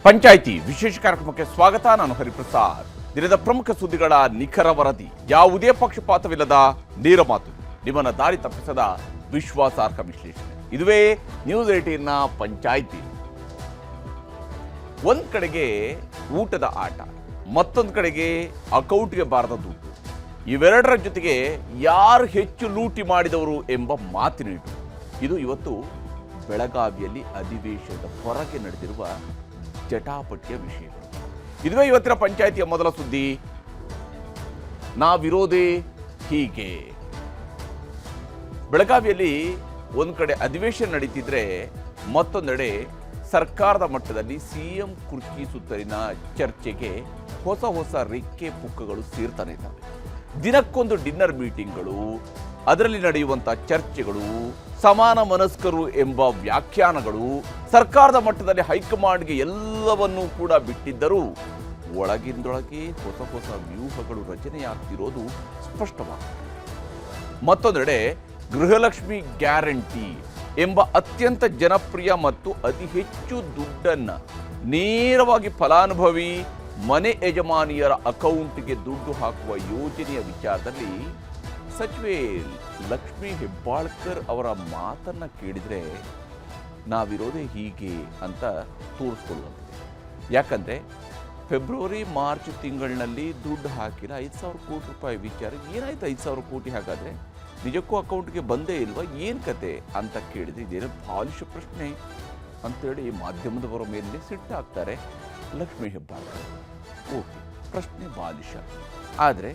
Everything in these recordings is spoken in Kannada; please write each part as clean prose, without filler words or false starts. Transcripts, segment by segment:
ಪಂಚಾಯಿತಿ ವಿಶೇಷ ಕಾರ್ಯಕ್ರಮಕ್ಕೆ ಸ್ವಾಗತ. ನಾನು ಹರಿಪ್ರಸಾದ್. ದಿನದ ಪ್ರಮುಖ ಸುದ್ದಿಗಳ ನಿಖರ ವರದಿ, ಯಾವುದೇ ಪಕ್ಷಪಾತವಿಲ್ಲದ ನೇರ ಮಾತು, ನಿಮ್ಮನ್ನ ದಾರಿ ತಪ್ಪಿಸದ ವಿಶ್ವಾಸಾರ್ಹ ವಿಶ್ಲೇಷಣೆ. ಇದುವೇ ನ್ಯೂಸ್ 18ನ ಪಂಚಾಯಿತಿ. ಒಂದ್ ಕಡೆಗೆ ಊಟದ ಆಟ, ಮತ್ತೊಂದು ಕಡೆಗೆ ಅಕೌಂಟ್ಗೆ ಬಾರದ ದುಡ್ಡು. ಇವೆರಡರ ಜೊತೆಗೆ ಯಾರು ಹೆಚ್ಚು ಲೂಟಿ ಮಾಡಿದವರು ಎಂಬ ಮಾತಿನಿಟ್ಟು. ಇದು ಇವತ್ತು ಬೆಳಗಾವಿಯಲ್ಲಿ ಅಧಿವೇಶನದ ಹೊರಗೆ ನಡೆದಿರುವ ಜಟಾಪಟಿಯ ವಿಷಯಗಳು. ಇದುವೇ ಇವತ್ತಿನ ಪಂಚಾಯಿತಿಯ ಮೊದಲ ಸುದ್ದಿ. ನಾವಿರೋದೇ ಹೀಗೆ. ಬೆಳಗಾವಿಯಲ್ಲಿ ಒಂದು ಕಡೆ ಅಧಿವೇಶನ ನಡೀತಿದ್ರೆ ಮತ್ತೊಂದೆಡೆ ಸರ್ಕಾರದ ಮಟ್ಟದಲ್ಲಿ ಸಿಎಂ ಕುರ್ಚಿ ಸುತ್ತಲಿನ ಚರ್ಚೆಗೆ ಹೊಸ ಹೊಸ ರೆಕ್ಕೆ ಪುಕ್ಕಗಳು ಸೇರ್ತಾನೆ ಇದ್ದಾವೆ. ದಿನಕ್ಕೊಂದು ಡಿನ್ನರ್ ಮೀಟಿಂಗ್ಗಳು, ಅದರಲ್ಲಿ ನಡೆಯುವಂಥ ಚರ್ಚೆಗಳು, ಸಮಾನ ಮನಸ್ಕರು ಎಂಬ ವ್ಯಾಖ್ಯಾನಗಳು, ಸರ್ಕಾರದ ಮಟ್ಟದಲ್ಲಿ ಹೈಕಮಾಂಡ್ಗೆ ಎಲ್ಲವನ್ನೂ ಕೂಡ ಬಿಟ್ಟಿದ್ದರೂ ಒಳಗಿಂದೊಳಗೆ ಹೊಸ ಹೊಸ ವ್ಯೂಹಗಳು ರಚನೆಯಾಗ್ತಿರೋದು ಸ್ಪಷ್ಟವಾಗಿದೆ. ಮತ್ತೊಂದೆಡೆ ಗೃಹಲಕ್ಷ್ಮಿ ಗ್ಯಾರಂಟಿ ಎಂಬ ಅತ್ಯಂತ ಜನಪ್ರಿಯ ಮತ್ತು ಅತಿ ಹೆಚ್ಚು ದುಡ್ಡನ್ನು ನೇರವಾಗಿ ಫಲಾನುಭವಿ ಮನೆ ಯಜಮಾನಿಯರ ಅಕೌಂಟ್ಗೆ ದುಡ್ಡು ಹಾಕುವ ಯೋಜನೆಯ ವಿಚಾರದಲ್ಲಿ ಸಚಿವೆ ಲಕ್ಷ್ಮೀ ಹೆಬ್ಬಾಳ್ಕರ್ ಅವರ ಮಾತನ್ನು ಕೇಳಿದರೆ ನಾವಿರೋದೇ ಹೀಗೆ ಅಂತ ತೋರಿಸ್ಕೊಳ್ಳುವಂಥದ್ದು. ಯಾಕಂದರೆ ಫೆಬ್ರವರಿ ಮಾರ್ಚ್ ತಿಂಗಳಿನಲ್ಲಿ ದುಡ್ಡು ಹಾಕಿಲ್ಲ 5,000 ಕೋಟಿ ರೂಪಾಯಿ ವಿಚಾರ. ಏನಾಯ್ತು 5,000 ಕೋಟಿ? ಹಾಗಾದರೆ ನಿಜಕ್ಕೂ ಅಕೌಂಟ್ಗೆ ಬಂದೇ ಇಲ್ವಾ? ಏನು ಕತೆ ಅಂತ ಕೇಳಿದರೆ ಇದೇನೋ ಬಾಲಿಶ ಪ್ರಶ್ನೆ ಅಂತೇಳಿ ಮಾಧ್ಯಮದವರ ಮೇಲೆ ಸಿಟ್ಟಾಗ್ತಾರೆ ಲಕ್ಷ್ಮೀ ಹೆಬ್ಬಾಳ್ಕರ್. ಓಕೆ, ಪ್ರಶ್ನೆ ಬಾಲಿಶ, ಆದರೆ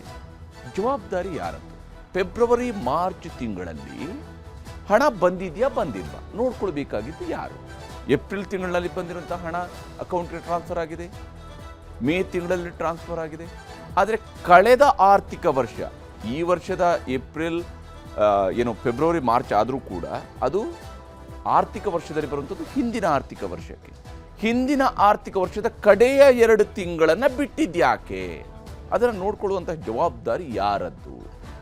ಜವಾಬ್ದಾರಿ ಯಾರದ್ದು? ಫೆಬ್ರವರಿ ಮಾರ್ಚ್ ತಿಂಗಳಲ್ಲಿ ಹಣ ಬಂದಿದೆಯಾ ಬಂದಿಲ್ವಾ ನೋಡ್ಕೊಳ್ಬೇಕಾಗಿದ್ದು ಯಾರು? ಏಪ್ರಿಲ್ ತಿಂಗಳಲ್ಲಿ ಬಂದಿರುವಂಥ ಹಣ ಅಕೌಂಟ್ಗೆ ಟ್ರಾನ್ಸ್ಫರ್ ಆಗಿದೆ, ಮೇ ತಿಂಗಳಲ್ಲಿ ಟ್ರಾನ್ಸ್ಫರ್ ಆಗಿದೆ. ಆದರೆ ಕಳೆದ ಆರ್ಥಿಕ ವರ್ಷ, ಈ ವರ್ಷದ ಏಪ್ರಿಲ್ ಫೆಬ್ರವರಿ ಮಾರ್ಚ್ ಆದರೂ ಕೂಡ ಅದು ಆರ್ಥಿಕ ವರ್ಷದಲ್ಲಿ ಬರುವಂಥದ್ದು ಹಿಂದಿನ ಆರ್ಥಿಕ ವರ್ಷಕ್ಕೆ. ಹಿಂದಿನ ಆರ್ಥಿಕ ವರ್ಷದ ಕಡೆಯ 2 ತಿಂಗಳನ್ನು ಬಿಟ್ಟಿದ್ಯಾಕೆ? ಅದನ್ನು ನೋಡ್ಕೊಳ್ಳುವಂಥ ಜವಾಬ್ದಾರಿ ಯಾರದ್ದು?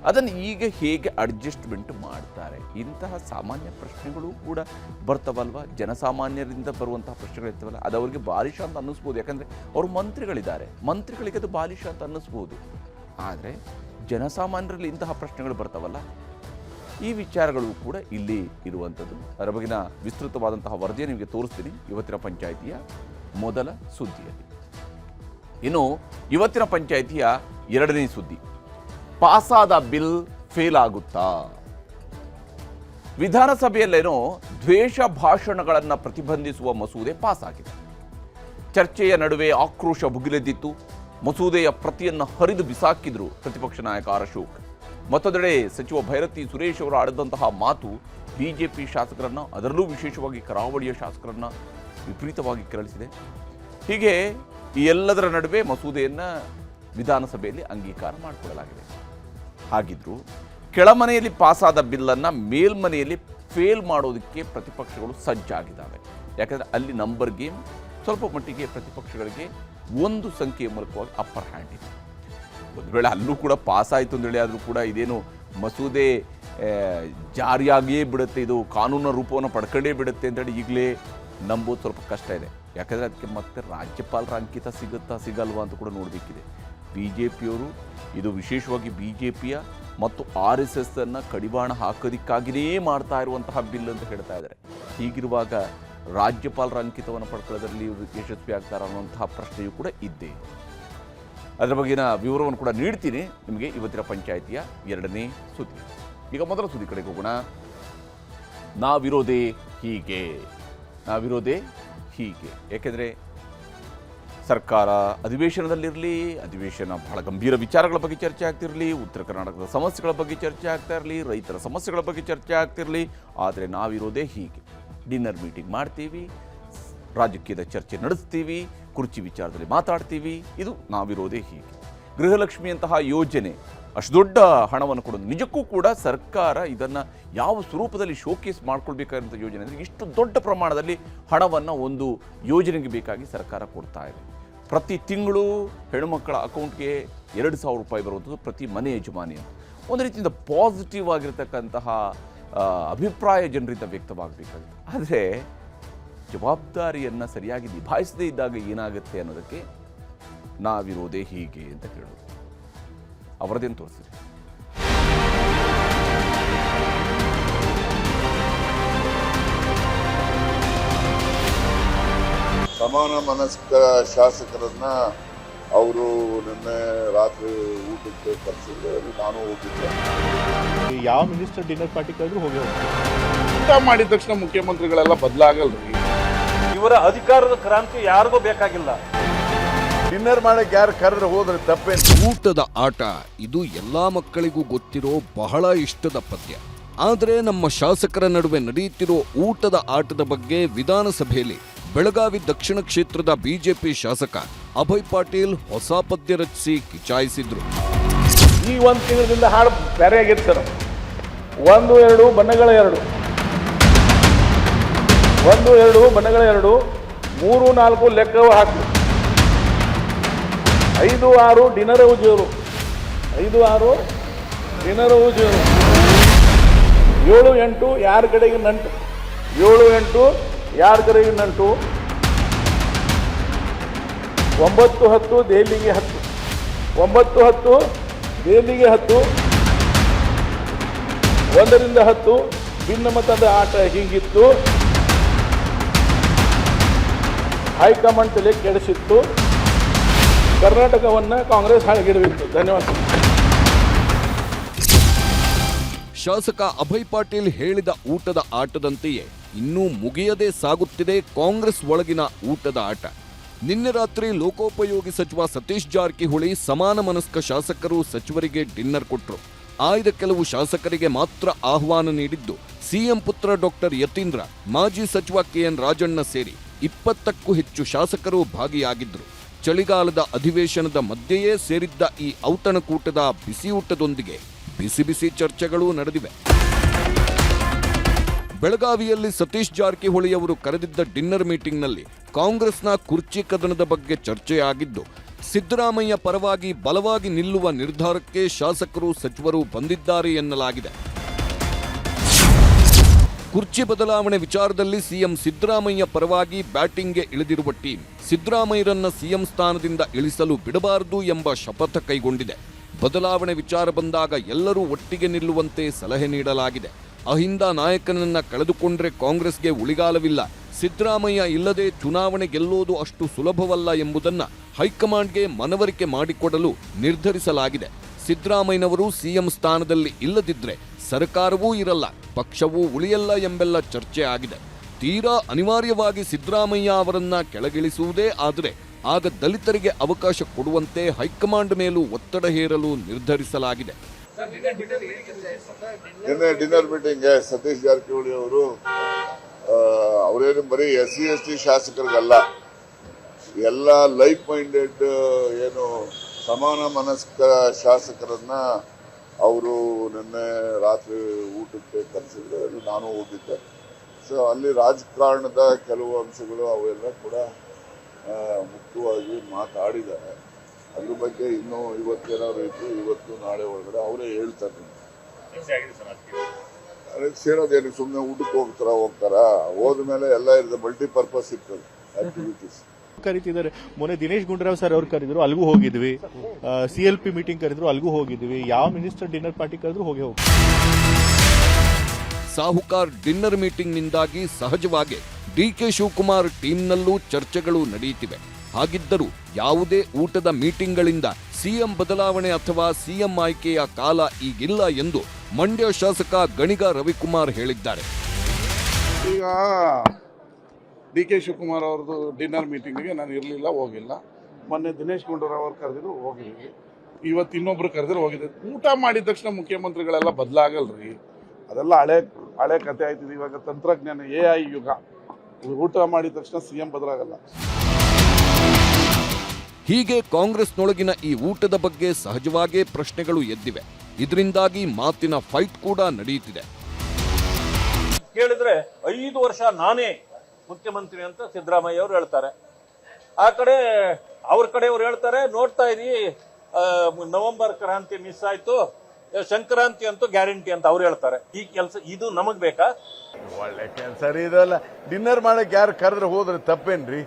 ಅದನ್ನು ಈಗ ಹೇಗೆ ಅಡ್ಜಸ್ಟ್ಮೆಂಟ್ ಮಾಡ್ತಾರೆ? ಇಂತಹ ಸಾಮಾನ್ಯ ಪ್ರಶ್ನೆಗಳು ಕೂಡ ಬರ್ತವಲ್ವ. ಜನಸಾಮಾನ್ಯರಿಂದ ಬರುವಂತಹ ಪ್ರಶ್ನೆಗಳು ಇರ್ತವಲ್ಲ, ಅದು ಅವ್ರಿಗೆ ಬಾಲಿಶ ಅಂತ ಅನ್ನಿಸ್ಬೋದು. ಯಾಕಂದರೆ ಅವರು ಮಂತ್ರಿಗಳಿದ್ದಾರೆ, ಮಂತ್ರಿಗಳಿಗೆ ಅದು ಬಾಲಿಶ ಅಂತ ಅನ್ನಿಸ್ಬೋದು. ಆದರೆ ಜನಸಾಮಾನ್ಯರಲ್ಲಿ ಇಂತಹ ಪ್ರಶ್ನೆಗಳು ಬರ್ತಾವಲ್ಲ, ಈ ವಿಚಾರಗಳು ಕೂಡ ಇಲ್ಲಿ ಇರುವಂಥದ್ದು. ಅದರ ಬಗೆಗಿನ ವಿಸ್ತೃತವಾದಂತಹ ವರದಿಯನ್ನು ನಿಮಗೆ ತೋರಿಸ್ತೀನಿ ಇವತ್ತಿನ ಪಂಚಾಯಿತಿಯ ಮೊದಲ ಸುದ್ದಿಯಲ್ಲಿ. ಇನ್ನು ಇವತ್ತಿನ ಪಂಚಾಯಿತಿಯ ಎರಡನೇ ಸುದ್ದಿ, ಪಾಸಾದ ಬಿಲ್ ಫೇಲ್ ಆಗುತ್ತಾ? ವಿಧಾನಸಭೆಯಲ್ಲೇನೋ ದ್ವೇಷ ಭಾಷಣಗಳನ್ನು ಪ್ರತಿಬಂಧಿಸುವ ಮಸೂದೆ ಪಾಸ್ ಆಗಿದೆ. ಚರ್ಚೆಯ ನಡುವೆ ಆಕ್ರೋಶ ಭುಗಿಲೆದ್ದಿತ್ತು. ಮಸೂದೆಯ ಪ್ರತಿಯನ್ನು ಹರಿದು ಬಿಸಾಕಿದ್ರು ಪ್ರತಿಪಕ್ಷ ನಾಯಕ ಆರ್ ಅಶೋಕ್. ಮತ್ತೊಂದೆಡೆ ಸಚಿವ ಭೈರತಿ ಸುರೇಶ್ ಅವರು ಆಡಿದಂತಹ ಮಾತು ಬಿಜೆಪಿ ಶಾಸಕರನ್ನ, ಅದರಲ್ಲೂ ವಿಶೇಷವಾಗಿ ಕರಾವಳಿಯ ಶಾಸಕರನ್ನ ವಿಪರೀತವಾಗಿ ಕೆರಳಿಸಿದೆ. ಹೀಗೆ ಈ ಎಲ್ಲದರ ನಡುವೆ ಮಸೂದೆಯನ್ನು ವಿಧಾನಸಭೆಯಲ್ಲಿ ಅಂಗೀಕಾರ ಮಾಡಿಕೊಳ್ಳಲಾಗಿದೆ. ಹಾಗಿದ್ರು ಕೆಳಮನೆಯಲ್ಲಿ ಪಾಸಾದ ಬಿಲ್ಲನ್ನು ಮೇಲ್ಮನೆಯಲ್ಲಿ ಫೇಲ್ ಮಾಡೋದಕ್ಕೆ ಪ್ರತಿಪಕ್ಷಗಳು ಸಜ್ಜಾಗಿದ್ದಾವೆ. ಯಾಕಂದರೆ ಅಲ್ಲಿ ನಂಬರ್ ಗೇಮ್ ಸ್ವಲ್ಪ ಮಟ್ಟಿಗೆ ಪ್ರತಿಪಕ್ಷಗಳಿಗೆ ಒಂದು ಸಂಖ್ಯೆಯ ಮೂಲಕವಾಗಿ ಅಪ್ಪರ್ ಹ್ಯಾಂಡ್ ಇದೆ. ಒಂದು ವೇಳೆ ಅಲ್ಲೂ ಕೂಡ ಪಾಸ್ ಆಯಿತು ಅಂತೇಳಿ ಆದರೂ ಕೂಡ ಇದೇನು ಮಸೂದೆ ಜಾರಿಯಾಗಿಯೇ ಬಿಡುತ್ತೆ, ಇದು ಕಾನೂನಿನ ರೂಪವನ್ನು ಪಡ್ಕೊಂಡೇ ಬಿಡುತ್ತೆ ಅಂತೇಳಿ ಈಗಲೇ ನಂಬೋದು ಸ್ವಲ್ಪ ಕಷ್ಟ ಇದೆ. ಯಾಕಂದರೆ ಅದಕ್ಕೆ ಮತ್ತೆ ರಾಜ್ಯಪಾಲರ ಅಂಕಿತ ಸಿಗುತ್ತಾ ಸಿಗಲ್ವಾ ಅಂತ ಕೂಡ ನೋಡಬೇಕಿದೆ. ಬಿ ಜೆ ಪಿಯವರು ಇದು ವಿಶೇಷವಾಗಿ ಬಿ ಜೆ ಪಿಯ ಮತ್ತು RSS ಅನ್ನು ಕಡಿವಾಣ ಹಾಕೋದಕ್ಕಾಗಿಯೇ ಮಾಡ್ತಾ ಇರುವಂತಹ ಬಿಲ್ ಅಂತ ಹೇಳ್ತಾ ಇದ್ದಾರೆ. ಹೀಗಿರುವಾಗ ರಾಜ್ಯಪಾಲರ ಅಂಕಿತವನ್ನು ಪಡ್ಕೊಳ್ಳೋದ್ರಲ್ಲಿ ಇವರು ಯಶಸ್ವಿ ಆಗ್ತಾರೆ ಅನ್ನುವಂತಹ ಪ್ರಶ್ನೆಯೂ ಕೂಡ ಇದ್ದೇ ಇದೆ. ಅದರ ಬಗ್ಗೆನ ವಿವರವನ್ನು ಕೂಡ ನೀಡ್ತೀನಿ ನಿಮಗೆ ಇವತ್ತಿನ ಪಂಚಾಯಿತಿಯ ಎರಡನೇ ಸುದ್ದಿ. ಈಗ ಮೊದಲ ಸುದ್ದಿ ಕಡೆಗೆ ಹೋಗೋಣ. ನಾವಿರೋದೇ ಹೀಗೆ. ನಾವಿರೋದೇ ಹೀಗೆ ಏಕೆಂದರೆ ಸರ್ಕಾರ ಅಧಿವೇಶನದಲ್ಲಿರಲಿ, ಅಧಿವೇಶನ ಬಹಳ ಗಂಭೀರ ವಿಚಾರಗಳ ಬಗ್ಗೆ ಚರ್ಚೆ ಆಗ್ತಿರಲಿ, ಉತ್ತರ ಕರ್ನಾಟಕದ ಸಮಸ್ಯೆಗಳ ಬಗ್ಗೆ ಚರ್ಚೆ ಆಗ್ತಾ ಇರಲಿ, ರೈತರ ಸಮಸ್ಯೆಗಳ ಬಗ್ಗೆ ಚರ್ಚೆ ಆಗ್ತಿರಲಿ, ಆದರೆ ನಾವಿರೋದೇ ಹೀಗೆ. ಡಿನ್ನರ್ ಮೀಟಿಂಗ್ ಮಾಡ್ತೀವಿ, ರಾಜಕೀಯದ ಚರ್ಚೆ ನಡೆಸ್ತೀವಿ, ಕುರ್ಚಿ ವಿಚಾರದಲ್ಲಿ ಮಾತಾಡ್ತೀವಿ. ಇದು ನಾವಿರೋದೇ ಹೀಗೆ. ಗೃಹಲಕ್ಷ್ಮಿಯಂತಹ ಯೋಜನೆ ಅಷ್ಟು ದೊಡ್ಡ ಹಣವನ್ನು ಕೊಡೋದು, ನಿಜಕ್ಕೂ ಕೂಡ ಸರ್ಕಾರ ಇದನ್ನು ಯಾವ ಸ್ವರೂಪದಲ್ಲಿ ಶೋಕೇಸ್ ಮಾಡ್ಕೊಳ್ಬೇಕಾದಂಥ ಯೋಜನೆ ಅಂದರೆ ಇಷ್ಟು ದೊಡ್ಡ ಪ್ರಮಾಣದಲ್ಲಿ ಹಣವನ್ನು ಒಂದು ಯೋಜನೆಗೆ ಬೇಕಾಗಿ ಸರ್ಕಾರ ಕೊಡ್ತಾ ಇದೆ. ಪ್ರತಿ ತಿಂಗಳು ಹೆಣ್ಣುಮಕ್ಕಳ ಅಕೌಂಟ್ಗೆ 2,000 ರೂಪಾಯಿ ಬರುವಂಥದ್ದು ಪ್ರತಿ ಮನೆ ಯಜಮಾನಿ ಅಂತ ಒಂದು ರೀತಿಯಿಂದ ಪಾಸಿಟಿವ್ ಆಗಿರತಕ್ಕಂತಹ ಅಭಿಪ್ರಾಯ ಜನರಿಂದ ವ್ಯಕ್ತವಾಗಬೇಕಾಗುತ್ತೆ. ಆದರೆ ಜವಾಬ್ದಾರಿಯನ್ನು ಸರಿಯಾಗಿ ನಿಭಾಯಿಸದೇ ಇದ್ದಾಗ ಏನಾಗುತ್ತೆ ಅನ್ನೋದಕ್ಕೆ ನಾವಿರೋದೇ ಹೀಗೆ ಅಂತ ಕೇಳೋದು. ಅವರದೇನು ತೋರಿಸಿದೆ. ಸಮಾನ ಮನಸ್ಕ ಶಾಸಕರನ್ನ ಅವರು ನಿನ್ನೆ ರಾತ್ರಿ ಊಟಕ್ಕೆ ಕರೆಸಿದ್ರೆ ನಾನು ಹೋಗಿದ್ದೆ. ಯಾವ ಮಿನಿಸ್ಟರ್ ಡಿನ್ನರ್ ಪಾರ್ಟಿ ಕರೆದ್ರು ಹೋಗಿ ಊಟ ಮಾಡಿದ ತಕ್ಷಣ ಮುಖ್ಯಮಂತ್ರಿಗಳೆಲ್ಲ ಬದಲಾಗಲ್ರಿ. ಇವರ ಅಧಿಕಾರದ ಕ್ರಾಂತಿ ಯಾರಿಗೂ ಬೇಕಾಗಿಲ್ಲ. ಡಿನ್ನರ್ ಮಾಡಕ್ಕೆ ಯಾರು ಕರೆದ್ರೆ ಹೋದ್ರೆ ತಪ್ಪೇನು? ಊಟದ ಆಟ ಇದು ಎಲ್ಲಾ ಮಕ್ಕಳಿಗೂ ಗೊತ್ತಿರೋ ಬಹಳ ಇಷ್ಟದ ಪದ್ಯ. ಆದರೆ ನಮ್ಮ ಶಾಸಕರ ನಡುವೆ ನಡೆಯುತ್ತಿರೋ ಊಟದ ಆಟದ ಬಗ್ಗೆ ವಿಧಾನಸಭೆಯಲ್ಲಿ ಬೆಳಗಾವಿ ದಕ್ಷಿಣ ಕ್ಷೇತ್ರದ ಬಿಜೆಪಿ ಶಾಸಕ ಅಭಯ್ ಪಾಟೀಲ್ ಹೊಸ ಪದ್ಯ ರಚಿಸಿ ಕಿಚಾಯಿಸಿದ್ರು. ಈ ಒಂದು ತಿಂಗಳಿಂದ ಹಾಡು ಬೇರೆ ಆಗಿತ್ತು ಸರ್. 1 2 ಬಣ್ಣಗಳ 2, 1 2 ಬಣ್ಣಗಳ 2, 3 4 ಲೆಕ್ಕವ ಹಾಕು, 5 6 ಡಿನ್ನರ್ ಉಜಿಯವರು, 5 6 ಡಿನ್ನರ್ ಉಜಿಯವರು, 7 8 ಯಾರ ಕಡೆಗೆ ನಂಟು, 7 8 ಯಾರ ಕಡೆಗೆ ನಂಟು, 9 10 ದೆಹಲಿಗೆ 10, 9 10 ದೆಹಲಿಗೆ 10, 1 ರಿಂದ 10 ಭಿನ್ನಮತದ ಆಟ ಹೀಗಿತ್ತು. ಹೈಕಮಾಂಡ್ ತಲೆ ಕೆಡಿಸಿತ್ತು. ಕರ್ನಾಟಕವನ್ನ ಕಾಂಗ್ರೆಸ್ ಹಾಳಿಗಿಡಬೇಕು. ಧನ್ಯವಾದ. ಶಾಸಕ ಅಭಯ್ ಪಾಟೀಲ್ ಹೇಳಿದ ಊಟದ ಆಟದಂತೆಯೇ ಇನ್ನೂ ಮುಗಿಯದೇ ಸಾಗುತ್ತಿದೆ ಕಾಂಗ್ರೆಸ್ ಒಳಗಿನ ಊಟದ ಆಟ. ನಿನ್ನೆ ರಾತ್ರಿ ಲೋಕೋಪಯೋಗಿ ಸಚಿವ ಸತೀಶ್ ಜಾರಕಿಹೊಳಿ ಸಮಾನ ಮನಸ್ಕ ಶಾಸಕರು ಸಚಿವರಿಗೆ ಡಿನ್ನರ್ ಕೊಟ್ಟರು. ಆಯ್ದ ಕೆಲವು ಶಾಸಕರಿಗೆ ಮಾತ್ರ ಆಹ್ವಾನ ನೀಡಿದ್ದು ಸಿಎಂ ಪುತ್ರ ಡಾಕ್ಟರ್ ಯತೀಂದ್ರ, ಮಾಜಿ ಸಚಿವ ಕೆಎನ್ ರಾಜಣ್ಣ ಸೇರಿ 20ಕ್ಕೂ ಹೆಚ್ಚು ಶಾಸಕರು ಭಾಗಿಯಾಗಿದ್ದರು. ಚಳಿಗಾಲದ ಅಧಿವೇಶನದ ಮಧ್ಯೆಯೇ ಸೇರಿದ್ದ ಈ ಔತಣಕೂಟದ ಬಿಸಿಯೂಟದೊಂದಿಗೆ ಬಿಸಿ ಬಿಸಿ ಚರ್ಚೆಗಳೂ ನಡೆದಿವೆ. ಬೆಳಗಾವಿಯಲ್ಲಿ ಸತೀಶ್ ಜಾರಕಿಹೊಳಿ ಅವರು ಕರೆದಿದ್ದ ಡಿನ್ನರ್ ಮೀಟಿಂಗ್ನಲ್ಲಿ ಕಾಂಗ್ರೆಸ್ನ ಕುರ್ಚಿ ಕದನದ ಬಗ್ಗೆ ಚರ್ಚೆಯಾಗಿದ್ದು, ಸಿದ್ದರಾಮಯ್ಯ ಪರವಾಗಿ ಬಲವಾಗಿ ನಿಲ್ಲುವ ನಿರ್ಧಾರಕ್ಕೆ ಶಾಸಕರು ಸಚಿವರು ಬಂದಿದ್ದಾರೆ ಎನ್ನಲಾಗಿದೆ. ಕುರ್ಚಿ ಬದಲಾವಣೆ ವಿಚಾರದಲ್ಲಿ ಸಿಎಂ ಸಿದ್ದರಾಮಯ್ಯ ಪರವಾಗಿ ಬ್ಯಾಟಿಂಗ್ಗೆ ಇಳಿದಿರುವ ಟೀಂ ಸಿದ್ದರಾಮಯ್ಯರನ್ನ ಸಿಎಂ ಸ್ಥಾನದಿಂದ ಇಳಿಸಲು ಬಿಡಬಾರದು ಎಂಬ ಶಪಥ ಕೈಗೊಂಡಿದೆ. ಬದಲಾವಣೆ ವಿಚಾರ ಬಂದಾಗ ಎಲ್ಲರೂ ಒಟ್ಟಿಗೆ ನಿಲ್ಲುವಂತೆ ಸಲಹೆ ನೀಡಲಾಗಿದೆ. ಅಹಿಂದ ನಾಯಕನನ್ನ ಕಳೆದುಕೊಂಡ್ರೆ ಕಾಂಗ್ರೆಸ್ಗೆ ಉಳಿಗಾಲವಿಲ್ಲ, ಸಿದ್ದರಾಮಯ್ಯ ಇಲ್ಲದೆ ಚುನಾವಣೆ ಗೆಲ್ಲೋದು ಅಷ್ಟು ಸುಲಭವಲ್ಲ ಎಂಬುದನ್ನ ಹೈಕಮಾಂಡ್ಗೆ ಮನವರಿಕೆ ಮಾಡಿಕೊಡಲು ನಿರ್ಧರಿಸಲಾಗಿದೆ. ಸಿದ್ದರಾಮಯ್ಯನವರು ಸಿಎಂ ಸ್ಥಾನದಲ್ಲಿ ಇಲ್ಲದಿದ್ರೆ ಸರ್ಕಾರವೂ ಇರಲ್ಲ, ಪಕ್ಷವೂ ಉಳಿಯಲ್ಲ ಎಂಬೆಲ್ಲ ಚರ್ಚೆ ಆಗಿದೆ. ತೀರಾ ಅನಿವಾರ್ಯವಾಗಿ ಸಿದ್ದರಾಮಯ್ಯ ಅವರನ್ನ ಕೆಳಗಿಳಿಸುವುದೇ ಆದರೆ ಆಗ ದಲಿತರಿಗೆ ಅವಕಾಶ ಕೊಡುವಂತೆ ಹೈಕಮಾಂಡ್ ಮೇಲೂ ಒತ್ತಡ ಹೇರಲು ನಿರ್ಧರಿಸಲಾಗಿದೆ. ನಿನ್ನೆ ಡಿನ್ನರ್ ಮೀಟಿಂಗ್ ಸತೀಶ್ ಜಾರಕಿಹೊಳಿ ಅವರು ಅವರೇನು ಬರೀ SC ST ಶಾಸಕರಿಗಲ್ಲ, ಎಲ್ಲ ಲೈಕ್ ಮೈಂಡೆಡ್ ಏನು ಸಮಾನ ಮನಸ್ಕ ಶಾಸಕರನ್ನ ಅವರು ನಿನ್ನೆ ರಾತ್ರಿ ಊಟಕ್ಕೆ ಕರೆಸಿದ್ರೆ ನಾನು ಹೋಗಿದ್ದೆ. ಸೊ ಅಲ್ಲಿ ರಾಜಕಾರಣದ ಕೆಲವು ಅಂಶಗಳು ಅವೆಲ್ಲ ಕೂಡ ಮುಖ್ಯವಾಗಿ ಮಾತಾಡಿದ್ದಾರೆ. ಅದ್ರ ಬಗ್ಗೆ ಇನ್ನೂ ಇವತ್ತೇನಾದ್ರು ಇದ್ದು ಇವತ್ತು ನಾಳೆ ಒಳಗಡೆ ಅವರೇ ಹೇಳ್ತಾರೆ. ಅದಕ್ಕೆ ಸೇರೋದೇನು ಸುಮ್ಮನೆ ಊಟಕ್ಕೆ ಹೋಗ್ತಾರ ಹೋದ್ಮೇಲೆ ಎಲ್ಲ ಇರ್ತದೆ, ಮಲ್ಟಿಪರ್ಪಸ್ ಇರ್ತದೆ ಆಕ್ಟಿವಿಟೀಸ್. ಕರೀತಿದ್ದಾರೆ. ಮೊನ್ನೆ ದಿನೇಶ್ ಗುಂಡೂರಾವ್ ಸರ್ ಅವ್ರು ಕರೆದ್ರು, ಅಲ್ಲಿಗೂ ಹೋಗಿದ್ವಿ. CLP ಮೀಟಿಂಗ್ ಕರೆದ್ರು, ಅಲ್ಲಿಗೂ ಹೋಗಿದ್ವಿ. ಯಾವ ಮಿನಿಸ್ಟರ್ ಡಿನ್ನರ್ ಪಾರ್ಟಿ ಕರೆದ್ರು ಹೋಗಿ. ಸಾಹುಕಾರ್ ಡಿನ್ನರ್ ಮೀಟಿಂಗ್ನಿಂದಾಗಿ ಸಹಜವಾಗಿ DK ಶಿವಕುಮಾರ್ ಟೀಮ್ನಲ್ಲೂ ಚರ್ಚೆಗಳು ನಡೆಯುತ್ತಿವೆ. ಹಾಗಿದ್ದರೂ ಯಾವುದೇ ಊಟದ ಮೀಟಿಂಗ್ಗಳಿಂದ ಸಿಎಂ ಬದಲಾವಣೆ ಅಥವಾ ಸಿಎಂ ಆಯ್ಕೆಯ ಕಾಲ ಈಗಿಲ್ಲ ಎಂದು ಮಂಡ್ಯ ಶಾಸಕ ಗಣಿಗ ರವಿಕುಮಾರ್ ಹೇಳಿದ್ದಾರೆ. ಈಗ DK ಶಿವಕುಮಾರ್ ಅವ್ರದ್ದು ಡಿನ್ನರ್ ಮೀಟಿಂಗಿಗೆ ನಾನು ಇರಲಿಲ್ಲ, ಹೋಗಿಲ್ಲ. ಮೊನ್ನೆ ದಿನೇಶ್ ಗುಂಡೂರಾವ್ ಅವ್ರು ಕರೆದಿದ್ರು, ಹೋಗಿದ್ವಿ. ಇವತ್ತು ಇನ್ನೊಬ್ರು ಕರೆದಿದ್ರು, ಹೋಗಿದ್ದೆ. ಊಟ ಮಾಡಿದ ತಕ್ಷಣ ಮುಖ್ಯಮಂತ್ರಿಗಳೆಲ್ಲ ಬದಲಾಗಲ್ರಿ. ಅದೆಲ್ಲ ಹಳೆ ಕತೆ ಆಯ್ತಿದೆ. ಇವಾಗ ತಂತ್ರಜ್ಞಾನ AI ಯುಗ. ಊಟ ಮಾಡಿದ ತಕ್ಷಣ ಸಿಎಂ ಬದಲಾಗಲ್ಲ. ಹೀಗೆ ಕಾಂಗ್ರೆಸ್ನೊಳಗಿನ ಈ ಊಟದ ಬಗ್ಗೆ ಸಹಜವಾಗೇ ಪ್ರಶ್ನೆಗಳು ಎದ್ದಿವೆ. ಇದರಿಂದಾಗಿ ಮಾತಿನ ಫೈಟ್ ಕೂಡ ನಡೆಯುತ್ತಿದೆ. ಕೇಳಿದ್ರೆ 5 ವರ್ಷ ನಾನೇ ಮುಖ್ಯಮಂತ್ರಿ ಅಂತ ಸಿದ್ದರಾಮಯ್ಯ ಅವರು ಹೇಳ್ತಾರೆ. ಆ ಕಡೆ ಅವ್ರ ಕಡೆಯವರು ಹೇಳ್ತಾರೆ, ನೋಡ್ತಾ ಇರಿ ನವೆಂಬರ್ ಕ್ರಾಂತಿ ಮಿಸ್ ಆಯ್ತು, ಸಂಕ್ರಾಂತಿ ಅಂತೂ ಗ್ಯಾರಂಟಿ ಅಂತ ಅವ್ರು ಹೇಳ್ತಾರೆ. ಈ ಕೆಲಸ ಇದು ನಮಗ್ ಬೇಕಾ? ಒಳ್ಳೆ ಕೆಲಸ ರೀ ಇದೆಲ್ಲ. ಡಿನ್ನರ್ ಮಾಡಕ್ಕೆ ಯಾರು ಕರೆದ್ರೆ ಹೋದ್ರೆ ತಪ್ಪೇನ್ರಿ?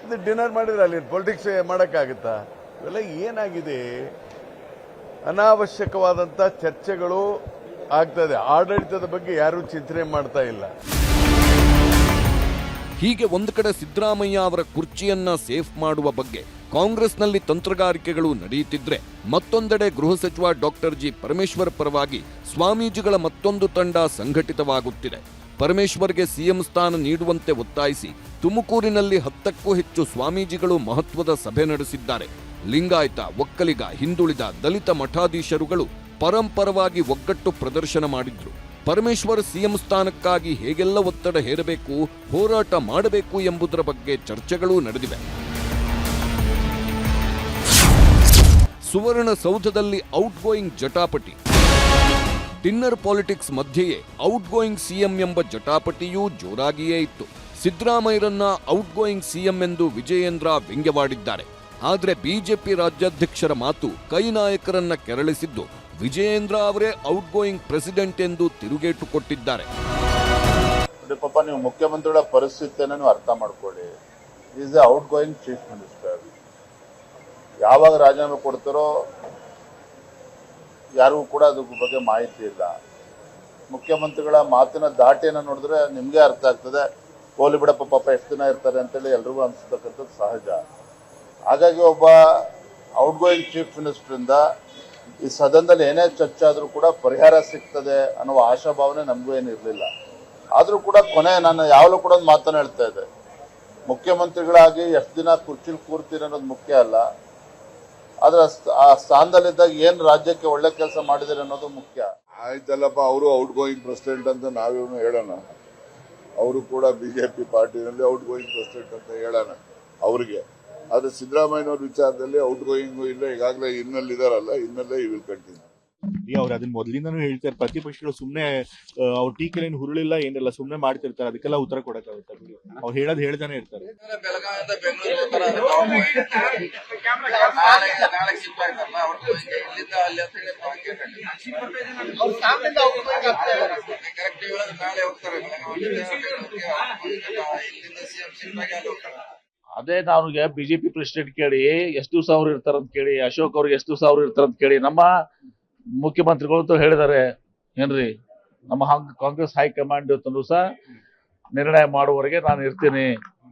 ಇದು ಡಿನ್ನರ್ ಮಾಡಿದ್ರೆ ಅಲ್ಲಿ ಪೊಲಿಟಿಕ್ಸ್ ಮಾಡೋಕ್ಕಾಗುತ್ತಾ? ಇವೆಲ್ಲ ಏನಾಗಿದೆ? ಅನಾವಶ್ಯಕವಾದಂಥ ಚರ್ಚೆಗಳು ಆಗ್ತದೆ. ಆಡಳಿತದ ಬಗ್ಗೆ ಯಾರೂ ಚಿಂತನೆ ಮಾಡ್ತಾ ಇಲ್ಲ. ಹೀಗೆ ಒಂದು ಕಡೆ ಸಿದ್ದರಾಮಯ್ಯ ಅವರ ಕುರ್ಚಿಯನ್ನ ಸೇಫ್ ಮಾಡುವ ಬಗ್ಗೆ ಕಾಂಗ್ರೆಸ್ನಲ್ಲಿ ತಂತ್ರಗಾರಿಕೆಗಳು ನಡೆಯುತ್ತಿದ್ರೆ, ಮತ್ತೊಂದೆಡೆ ಗೃಹ ಸಚಿವ ಡಾಕ್ಟರ್ ಜಿ ಪರಮೇಶ್ವರ್ ಪರವಾಗಿ ಸ್ವಾಮೀಜಿಗಳ ಮತ್ತೊಂದು ತಂಡ ಸಂಘಟಿತವಾಗುತ್ತಿದೆ. ಪರಮೇಶ್ವರ್ಗೆ ಸಿಎಂ ಸ್ಥಾನ ನೀಡುವಂತೆ ಒತ್ತಾಯಿಸಿ ತುಮಕೂರಿನಲ್ಲಿ 10ಕ್ಕೂ ಹೆಚ್ಚು ಸ್ವಾಮೀಜಿಗಳು ಮಹತ್ವದ ಸಭೆ ನಡೆಸಿದ್ದಾರೆ. ಲಿಂಗಾಯತ, ಒಕ್ಕಲಿಗ, ಹಿಂದುಳಿದ, ದಲಿತ ಮಠಾಧೀಶರುಗಳು ಪರಂಪರವಾಗಿ ಒಗ್ಗಟ್ಟು ಪ್ರದರ್ಶನ ಮಾಡಿದ್ರು. ಪರಮೇಶ್ವರ್ ಸಿಎಂ ಸ್ಥಾನಕ್ಕಾಗಿ ಹೇಗೆಲ್ಲ ಒತ್ತಡ ಹೇರಬೇಕು, ಹೋರಾಟ ಮಾಡಬೇಕು ಎಂಬುದರ ಬಗ್ಗೆ ಚರ್ಚೆಗಳೂ ನಡೆದಿವೆ. ಸುವರ್ಣಸೌಧದಲ್ಲಿ ಔಟ್ಗೋಯಿಂಗ್ ಜಟಾಪಟಿ. ಡಿನ್ನರ್ ಪಾಲಿಟಿಕ್ಸ್ ಮಧ್ಯೆಯೇ ಔಟ್ಗೋಯಿಂಗ್ ಸಿಎಂ ಎಂಬ ಜಟಾಪಟಿಯೂ ಜೋರಾಗಿಯೇ ಇತ್ತು. ಸಿದ್ದರಾಮಯ್ಯರನ್ನ ಔಟ್ಗೋಯಿಂಗ್ ಸಿಎಂ ಎಂದು ವಿಜಯೇಂದ್ರ ವ್ಯಂಗ್ಯವಾಡಿದ್ದಾರೆ. ಆದರೆ ಬಿಜೆಪಿ ರಾಜ್ಯಾಧ್ಯಕ್ಷರ ಮಾತು ಕೈ ನಾಯಕರನ್ನ ಕೆರಳಿಸಿದ್ದು ವಿಜಯೇಂದ್ರ ಅವರೇ ಔಟ್ಗೋಯಿಂಗ್ ಪ್ರೆಸಿಡೆಂಟ್ ಎಂದು ತಿರುಗೇಟು ಕೊಟ್ಟಿದ್ದಾರೆ. ಪಾಪ ನೀವು ಮುಖ್ಯಮಂತ್ರಿಗಳ ಪರಿಸ್ಥಿತಿಯನ್ನು ಅರ್ಥ ಮಾಡ್ಕೊಳ್ಳಿ. Is A outgoing chief minister. ಯಾವಾಗ ರಾಜೀನಾಮೆ ಕೊಡ್ತಾರೋ ಯಾರಿಗೂ ಕೂಡ ಅದ್ರ ಬಗ್ಗೆ ಮಾಹಿತಿ ಇಲ್ಲ. ಮುಖ್ಯಮಂತ್ರಿಗಳ ಮಾತಿನ ದಾಟಿಯನ್ನು ನೋಡಿದ್ರೆ ನಿಮಗೆ ಅರ್ಥ ಆಗ್ತದೆ, ಹೋಲಿ ಬಿಡಪ್ಪ ಪಾಪ ಎಷ್ಟು ದಿನ ಇರ್ತಾರೆ ಅಂತೇಳಿ ಎಲ್ರಿಗೂ ಅನಿಸ್ತಕ್ಕಂಥದ್ದು ಸಹಜ. ಹಾಗಾಗಿ ಒಬ್ಬ ಔಟ್ಗೋಯಿಂಗ್ ಚೀಫ್ ಮಿನಿಸ್ಟರಿಂದ ಈ ಸದನದಲ್ಲಿ ಏನೇ ಚರ್ಚೆ ಆದರೂ ಕೂಡ ಪರಿಹಾರ ಸಿಗ್ತದೆ ಅನ್ನುವ ಆಶಾಭಾವನೆ ನಮಗೂ ಏನು ಇರಲಿಲ್ಲ. ಆದರೂ ಕೂಡ ಕೊನೆ ನಾನು ಯಾವಾಗಲೂ ಕೂಡ ಒಂದು ಮಾತನ್ನು ಹೇಳ್ತಾ ಇದ್ದೆ, ಮುಖ್ಯಮಂತ್ರಿಗಳಾಗಿ ಎಷ್ಟು ದಿನ ಕುರ್ಚಿಲಿ ಕೂರ್ತೀರಿ ಅನ್ನೋದು ಮುಖ್ಯ ಅಲ್ಲ, ಆದ್ರೆ ಆ ಸ್ಥಾನದಲ್ಲಿದ್ದಾಗ ಏನು ರಾಜ್ಯಕ್ಕೆ ಒಳ್ಳೆ ಕೆಲಸ ಮಾಡಿದಿರಿ ಅನ್ನೋದು ಮುಖ್ಯ. ಆಯ್ತಲ್ಲಪ್ಪ, ಅವರು ಔಟ್ ಗೋಯಿಂಗ್ ಪ್ರೆಸಿಡೆಂಟ್ ಅಂತ ನಾವೇನು ಹೇಳೋಣ. ಅವರು ಕೂಡ ಬಿಜೆಪಿ ಪಾರ್ಟಿನಲ್ಲಿ ಔಟ್ ಗೋಯಿಂಗ್ ಪ್ರೆಸಿಡೆಂಟ್ ಅಂತ ಹೇಳೋಣ ಅವ್ರಿಗೆ. ಆದ್ರೆ ಸಿದ್ದರಾಮಯ್ಯನವ್ರ ವಿಚಾರದಲ್ಲಿ ಔಟ್ ಗೋಯಿಂಗು ಇಲ್ಲ, ಈಗಾಗಲೇ ಇನ್ನಲ್ಲಿ ಇದಾರಲ್ಲ, ಇನ್ನಲ್ಲೇ ಈ ವಿಲ್ ಕಂಟಿನ್ಯೂ. ಅವ್ರು ಅದನ್ನ ಮೊದಲಿಂದನೂ ಹೇಳ್ತಾರೆ. ಪ್ರತಿಪಕ್ಷಗಳು ಸುಮ್ಮನೆ ಅವ್ರ ಟೀಕೆಲೇನು ಹುರುಳಿಲ್ಲ ಏನಿಲ್ಲ, ಸುಮ್ಮನೆ ಮಾಡ್ತಿರ್ತಾರೆ. ಅದಕ್ಕೆಲ್ಲ ಉತ್ತರ ಕೊಡಕ್ಕಾಗುತ್ತೆ. ಅವ್ರು ಹೇಳೋದು ಹೇಳ್ತಾನೆ ಇರ್ತಾರೆ. ಅದೇ ನಾವ್ಗೆ ಬಿಜೆಪಿ ಪ್ರೆಸಿಡೆಂಟ್ ಕೇಳಿ ಎಷ್ಟು ದಿವಸ ಅವ್ರು ಇರ್ತಾರಂತ ಕೇಳಿ, ಅಶೋಕ್ ಅವ್ರಿಗೆ ಎಷ್ಟು ದಿವಸ ಅವ್ರು ಇರ್ತಾರಂತ ಕೇಳಿ, ನಮ್ಮ ಮುಖ್ಯಮಂತ್ರಿಗಳು ಹೇಳಿದ್ದಾರೆ ಏನ್ರಿ, ನಮ್ಮ ಕಾಂಗ್ರೆಸ್ ಹೈಕಮಾಂಡ್ ಇವತ್ತು ಸಹ ನಿರ್ಣಯ ಮಾಡುವವರೆಗೆ ನಾನು ಇರ್ತೀನಿ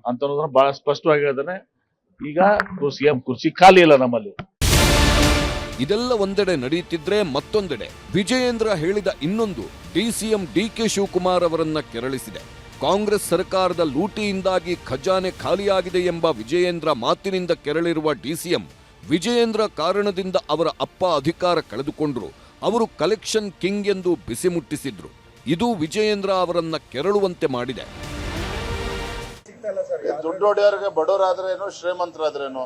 ಅಂತ ಅನ್ನೋದನ್ನ ಬಹಳ ಸ್ಪಷ್ಟವಾಗಿ ಹೇಳಿದಾನೆ. ಈಗ ಸಿಎಂ ಕುರ್ಚಿ ಖಾಲಿ ಇಲ್ಲ ನಮ್ಮಲ್ಲಿ. ಇದೆಲ್ಲ ಒಂದೆಡೆ ನಡೆಯುತ್ತಿದ್ರೆ, ಮತ್ತೊಂದೆಡೆ ವಿಜಯೇಂದ್ರ ಹೇಳಿದ ಇನ್ನೊಂದು ಡಿಸಿಎಂ ಡಿಕೆ ಶಿವಕುಮಾರ್ ಅವರನ್ನ ಕೆರಳಿಸಿದೆ. ಕಾಂಗ್ರೆಸ್ ಸರ್ಕಾರದ ಲೂಟಿಯಿಂದಾಗಿ ಖಜಾನೆ ಖಾಲಿಯಾಗಿದೆ ಎಂಬ ವಿಜಯೇಂದ್ರ ಮಾತಿನಿಂದ ಕೆರಳಿರುವ ಡಿಸಿಎಂ, ವಿಜಯೇಂದ್ರ ಕಾರಣದಿಂದ ಅವರ ಅಪ್ಪ ಅಧಿಕಾರ ಕಳೆದುಕೊಂಡ್ರು, ಅವರು ಕಲೆಕ್ಷನ್ ಕಿಂಗ್ ಎಂದು ಬಿಸಿ ಮುಟ್ಟಿಸಿದ್ರು. ಇದು ವಿಜಯೇಂದ್ರ ಅವರನ್ನ ಕೆರಳುವಂತೆ ಮಾಡಿದೆ. ದುಡ್ಡು ಹೊಡೆಯೋರಿಗೆ ಬಡವರಾದ್ರೇನು, ಶ್ರೀಮಂತರಾದ್ರೇನು,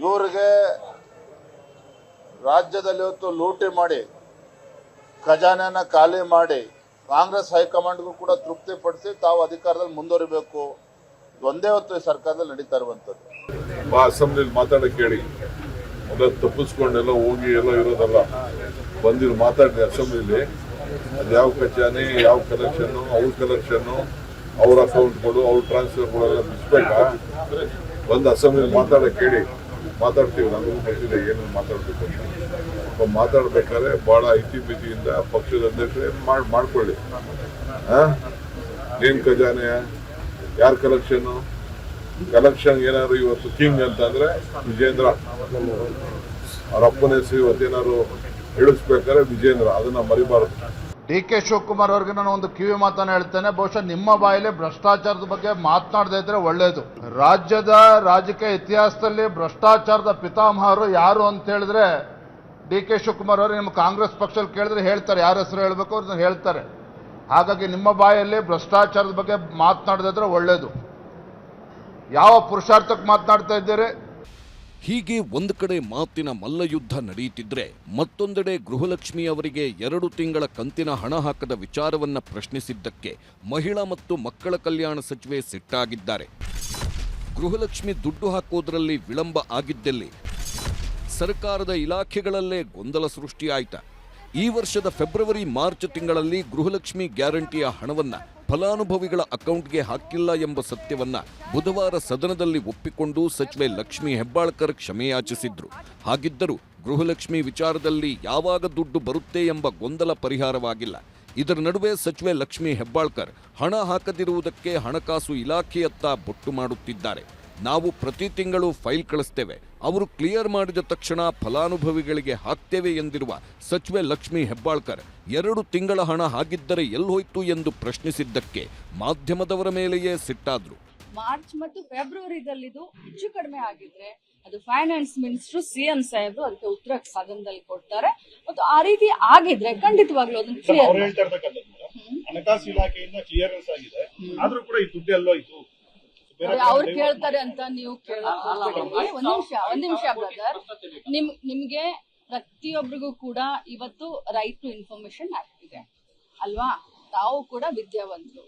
ಇವ್ರಿಗೆ ರಾಜ್ಯದಲ್ಲಿ ಇವತ್ತು ಲೂಟಿ ಮಾಡಿ ಖಜಾನೆಯನ್ನ ಖಾಲಿ ಮಾಡಿ ಕಾಂಗ್ರೆಸ್ ಹೈಕಮಾಂಡ್ಗೂ ಕೂಡ ತೃಪ್ತಿ ಪಡಿಸಿ ತಾವು ಅಧಿಕಾರದಲ್ಲಿ ಮುಂದುವರಿಬೇಕು. ಒಂದೇ ಹೊತ್ತು ಈ ಸರ್ಕಾರದಲ್ಲಿ ನಡೀತಾ ಇರುವಂತದ್ದು. ಅಸೆಂಬ್ಲಿಲಿ ಮಾತಾಡಕ್ಕೆ ಹೇಳಿ, ಎಲ್ಲ ತಪ್ಪಿಸ್ಕೊಂಡೆಲ್ಲ ಹೋಗಿ ಎಲ್ಲ ಇರೋದಲ್ಲ, ಬಂದಿರು ಮಾತಾಡಿದೆ ಅಸೆಂಬ್ಲಿಲಿ. ಅದು ಯಾವ ಖಜಾನೆ, ಯಾವ ಕಲೆಕ್ಷನ್ನು, ಅವ್ರ ಕಲೆಕ್ಷನ್ನು, ಅವ್ರ ಅಕೌಂಟ್ಗಳು, ಅವ್ರ ಟ್ರಾನ್ಸ್ಫರ್ಗಳೆಲ್ಲ ಬಿಡಿಸ್ಬೇಕಾ? ಬಂದು ಅಸೆಂಬ್ಲಿಲಿ ಮಾತಾಡಕ್ಕೆ ಹೇಳಿ, ಮಾತಾಡ್ತೀವಿ. ನಮಗೂ ಗೊತ್ತಿದೆ ಏನು ಮಾತಾಡ್ಬೇಕು ಅಂತ. ಮಾತಾಡ್ಬೇಕಾದ್ರೆ ಬಹಳ ಇತಿಮಿತಿಯಿಂದ ಪಕ್ಷದ ಅಧ್ಯಕ್ಷರೇ ಮಾಡ್ಕೊಳ್ಳಿ. ಏನ್ ಖಜಾನೆ, ಯಾರ ಕಲೆಕ್ಷನ್ನು, ಕಲೆಕ್ಷನ್ ಏನಾದ್ರು ಇವತ್ತು ಕಿಂಗ್ ಅಂತಂದ್ರೆ ವಿಜೇಂದ್ರ, ಅವ್ರ ಅಪ್ಪನ ಹೆಸರು ಇವತ್ತೇನಾದ್ರು ಇಳಿಸ್ಬೇಕಾದ್ರೆ ವಿಜೇಂದ್ರ, ಅದನ್ನ ಮರಿಬಾರದು. ಡಿ ಕೆ ಶಿವಕುಮಾರ್ ಅವ್ರಿಗೆ ನಾನು ಒಂದು ಕಿವಿ ಮಾತನ್ನು ಹೇಳ್ತೇನೆ, ಬಹುಶಃ ನಿಮ್ಮ ಬಾಯಲ್ಲಿ ಭ್ರಷ್ಟಾಚಾರದ ಬಗ್ಗೆ ಮಾತನಾಡದೇ ಇದ್ರೆ ಒಳ್ಳೇದು. ರಾಜ್ಯದ ರಾಜಕೀಯ ಇತಿಹಾಸದಲ್ಲಿ ಭ್ರಷ್ಟಾಚಾರದ ಪಿತಾಮಹರು ಯಾರು ಅಂತ ಹೇಳಿದ್ರೆ ಡಿ ಕೆ ಶಿವಕುಮಾರ್ ಅವರು. ನಿಮ್ಮ ಕಾಂಗ್ರೆಸ್ ಪಕ್ಷದಲ್ಲಿ ಕೇಳಿದ್ರೆ ಹೇಳ್ತಾರೆ, ಯಾರ ಹೆಸರು ಹೇಳಬೇಕು ಅವ್ರನ್ನ ಹೇಳ್ತಾರೆ. ಹಾಗಾಗಿ ನಿಮ್ಮ ಬಾಯಲ್ಲಿ ಭ್ರಷ್ಟಾಚಾರದ ಬಗ್ಗೆ ಮಾತನಾಡದೇ ಇದ್ರೆ ಒಳ್ಳೇದು. ಯಾವ ಪುರುಷಾರ್ಥಕ್ಕೆ ಮಾತನಾಡ್ತಾ ಇದ್ದೀರಿ? ಹೀಗೆ ಒಂದು ಕಡೆ ಮಾತಿನ ಮಲ್ಲಯುದ್ಧ ನಡೆಯುತ್ತಿದ್ರೆ, ಮತ್ತೊಂದೆಡೆ ಗೃಹಲಕ್ಷ್ಮಿ ಅವರಿಗೆ 2 ತಿಂಗಳ ಕಂತಿನ ಹಣ ಹಾಕದ ವಿಚಾರವನ್ನ ಪ್ರಶ್ನಿಸಿದ್ದಕ್ಕೆ ಮಹಿಳಾ ಮತ್ತು ಮಕ್ಕಳ ಕಲ್ಯಾಣ ಸಚಿವೆ ಸಿಟ್ಟಾಗಿದ್ದಾರೆ. ಗೃಹಲಕ್ಷ್ಮಿ ದುಡ್ಡು ಹಾಕೋದ್ರಲ್ಲಿ ವಿಳಂಬ ಆಗಿದ್ದಲ್ಲಿ ಸರ್ಕಾರದ ಇಲಾಖೆಗಳಲ್ಲೇ ಗೊಂದಲ ಸೃಷ್ಟಿಯಾಯಿತ. ಈ ವರ್ಷದ ಫೆಬ್ರವರಿ ಮಾರ್ಚ್ ತಿಂಗಳಲ್ಲಿ ಗೃಹಲಕ್ಷ್ಮಿ ಗ್ಯಾರಂಟಿಯ ಹಣವನ್ನ ಫಲಾನುಭವಿಗಳ ಅಕೌಂಟ್ಗೆ ಹಾಕಿಲ್ಲ ಎಂಬ ಸತ್ಯವನ್ನ ಬುಧವಾರ ಸದನದಲ್ಲಿ ಒಪ್ಪಿಕೊಂಡು ಸಚಿವೆ ಲಕ್ಷ್ಮೀ ಹೆಬ್ಬಾಳ್ಕರ್ ಕ್ಷಮೆಯಾಚಿಸಿದ್ರು. ಹಾಗಿದ್ದರೂ ಗೃಹಲಕ್ಷ್ಮಿ ವಿಚಾರದಲ್ಲಿ ಯಾವಾಗ ದುಡ್ಡು ಬರುತ್ತೆ ಎಂಬ ಗೊಂದಲ ಪರಿಹಾರವಾಗಿಲ್ಲ. ಇದರ ನಡುವೆ ಸಚಿವೆ ಲಕ್ಷ್ಮೀ ಹೆಬ್ಬಾಳ್ಕರ್ ಹಣ ಹಾಕದಿರುವುದಕ್ಕೆ ಹಣಕಾಸು ಇಲಾಖೆಯತ್ತ ಬೊಟ್ಟು ಮಾಡುತ್ತಿದ್ದಾರೆ. ನಾವು ಪ್ರತಿ ತಿಂಗಳು ಫೈಲ್ ಕಳಿಸ್ತೇವೆ, ಅವರು ಕ್ಲಿಯರ್ ಮಾಡಿದ ತಕ್ಷಣ ಫಲಾನುಭವಿಗಳಿಗೆ ಹಾಕ್ತೇವೆ ಎಂದಿರುವ ಸಚಿವೆ ಲಕ್ಷ್ಮೀ ಹೆಬ್ಬಾಳ್ಕರ್ 2 ತಿಂಗಳ ಹಣ ಹಾಗಿದ್ದರೆ ಎಲ್ಲೋಯ್ತು ಎಂದು ಪ್ರಶ್ನಿಸಿದ್ದಕ್ಕೆ ಮಾಧ್ಯಮದವರ ಮೇಲೆಯೇ ಸಿಟ್ಟಾದ್ರು. ಮಾರ್ಚ್ ಮತ್ತು ಫೆಬ್ರವರಿದಲ್ಲಿದು ಹೆಚ್ಚು ಕಡಿಮೆ ಆಗಿದ್ರೆ ಅದು ಫೈನಾನ್ಸ್ ಮಿನಿಸ್ಟರ್ ಸಿಎಂ ಸಾಹೇಬರು ಅದಕ್ಕೆ ಉತ್ತರ ಸದನದಲ್ಲಿ ಕೊಡ್ತಾರೆ. ಮತ್ತು ಆ ರೀತಿ ಆಗಿದ್ರೆ ಖಂಡಿತವಾಗ್ಲೂ ಅದನ್ನು ಕ್ಲಿಯರ್ ಹಣಕಾಸು ಇಲಾಖೆಯಿಂದ ಕ್ಲಿಯರೆನ್ಸ್ ಆಗಿದೆ, ಆದ್ರೂ ಕೂಡ ಈ ದುಡ್ಡು ಎಲ್ಲೋಯ್ತು ಅವ್ರು ಕೇಳ್ತಾರೆ ಅಂತ ನೀವು ಒಂದ್ ನಿಮಿಷ ಬ್ರದರ್. ನಿಮ್ಗೆ ಪ್ರತಿಯೊಬ್ಬರಿಗೂ ಕೂಡ ಇವತ್ತು ರೈಟ್ ಟು ಇನ್ಫಾರ್ಮೇಶನ್ ಆಕ್ಟ್ ಇದೆ ಅಲ್ವಾ? ತಾವು ಕೂಡ ವಿದ್ಯಾವಂತರು,